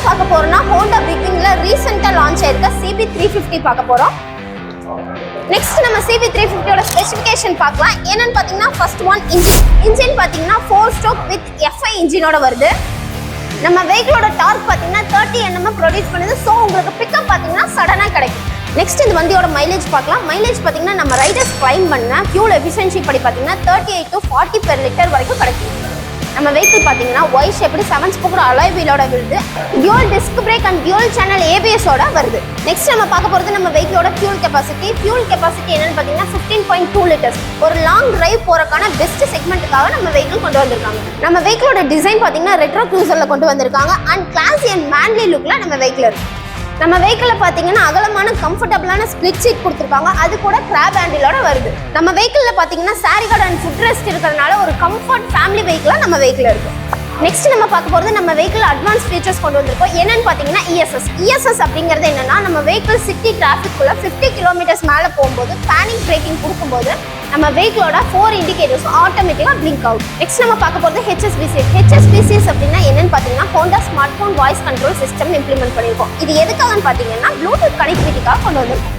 பார்க்க போறோம்னா ஹோண்டா பிக்விங்ல ரீசெண்டா லான்ச் ஆயிருக்க CB350 பார்க்க போறோம். நெக்ஸ்ட் நம்ம CB350 ஓட ஸ்பெசிஃபிகேஷன் பார்க்கலாம். என்னன்னு பாத்தீங்கன்னா ஃபர்ஸ்ட் ஒன் இன்ஜின் பாத்தீங்கன்னா 4 ஸ்ட்ரோக் வித் FI இன்ஜினோட வருது. நம்ம வெஹிக்கிளோட டார்க் பாத்தீங்கன்னா 30 Nm ப்ரொடியூஸ் பண்ணுது. ஸோ உங்களுக்கு பிக்கப் பாத்தீங்கன்னா சடனா கிடைக்கும். நெக்ஸ்ட் இந்த வண்டியோட மைலேஜ் பார்க்கலாம். மைலேஜ் பாத்தீங்கன்னா நம்ம ரைடர்ஸ் கிளைம் பண்ண ஃபியூல் எஃபிஷியன்சி படி பாத்தீங்கன்னா 38 to 40 per liter வரைக்கும் கிடைக்கும். நம்ம வெஹிக்கிள் பாத்தீங்கன்னா ஒய் ஷேப்டு 7 ஸ்போக் அலாய் வீலோட வருது. Dual disc brake and dual channel ABS ஓட வருது. நெக்ஸ்ட் நம்ம பார்க்க போறது நம்ம வெஹிக்கிளோட ஃபியூல் கெபாசிட்டி. ஃபியூல் கெபாசிட்டி என்னன்னு பாத்தீங்கன்னா 15.2 liters. ஒரு லாங் டிரைவ் போறதுக்கான பெஸ்ட் செக்மெண்ட்டுக்காக நம்ம வெஹிக்கிள் கொண்டு வந்திருக்காங்க. நம்ம வெஹிக்கிளோட டிசைன் பாத்தீங்கன்னா ரெட்ரோ க்ரூசர்ல கொண்டு வந்திருக்காங்க அண்ட் கிளாஸி அண்ட் மேன்லி லுக்ல நம்ம வெஹிக்கிள் இருக்கு. நம்ம வெஹிக்கிளில் பார்த்தீங்கன்னா அகலமான கம்ஃபர்டபுளான ஸ்பிளிட் சீட் கொடுத்துருக்காங்க. அது கூட கிராப் ஹேண்டிலோட வருது. நம்ம வெஹிக்கிளில் பார்த்தீங்கன்னா சாரிகார்டு அண்ட் ஃபுட் ரெஸ்ட் இருக்கிறதுனால ஒரு கம்ஃபர்ட் ஃபேமிலி வெஹிக்கிளாக நம்ம வெஹிக்கிள் இருக்கு. நெக்ஸ்ட் நம்ம பார்க்க போகிறது நம்ம வெஹிக்கிள் அட்வான்ஸ் ஃபீச்சர்ஸ் கொண்டு வந்திருக்கோம். என்னன்னு பார்த்தீங்கன்னா ESS அப்படிங்கிறது என்னன்னா நம்ம வெஹிக்கிள் சிட்டி டிராஃபிக்குள்ள 50 kilometers மேலே போகும்போது பேனிக் பிரேக்கிங் கொடுக்கும்போது நம்ம வெஹிக்கிளோட 4 indicators ஆட்டோமேட்டிக்காக பிளிங்க் ஆகும். நெக்ஸ்ட் நம்ம பார்க்க போகிறது HSVCS அப்படின்னா என்னன்னு பார்த்தீங்கன்னா Honda smart phone voice control system implement பண்ணியிருக்கோம். இது எதுக்காகன்னு பார்த்தீங்கன்னா ப்ளூடூத் கனெக்டிவிட்டிக்காக கொண்டு வந்திருக்கோம்.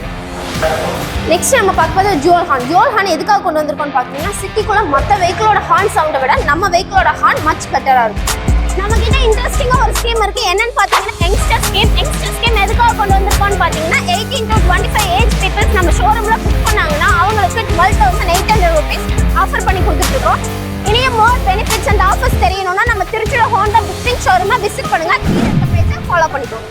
நெக்ஸ்ட் நம்ம பார்க்கும்போது ஜுவல் ஹார்ன் எதுக்காக கொண்டு வந்திருக்கோம்னு பார்த்தீங்கன்னா சிட்டிக்குள்ள மற்ற வெஹிக்கிளோட ஹார்ன் சவுண்டை விட நம்ம வெஹிக்கிளோட ஹார்ன் மச் பெட்டராக இருக்கும். நம்ம கிட்ட இன்ட்ரெஸ்டிங்காக ஒரு ஸ்கீம் இருக்கு. என்னன்னு பார்த்தீங்கன்னா யங்ஸ்டர் ஸ்கீம் எதுக்காக கொண்டு வந்திருக்கோம்னு பார்த்தீங்கன்னா 18 to 25 ஏஜ் பீப்புள்ஸ் நம்ம ஷோரூம்ல புக் பண்ணாங்கன்னா அவங்களுக்கு 12,800 rupees ஆஃபர் பண்ணி கொடுத்துருக்கோம். இனியும் மோர் பெனிஃபிட்ஸ் அண்ட் ஆஃபர்ஸ் தெரியணும்னா நம்ம திருச்சியோட ஹோண்டா புக்கிங் ஷோரூமை விசிட் பண்ணுங்க. கீழே இருக்க பேஜை ஃபாலோ பண்ணிக்கோங்க.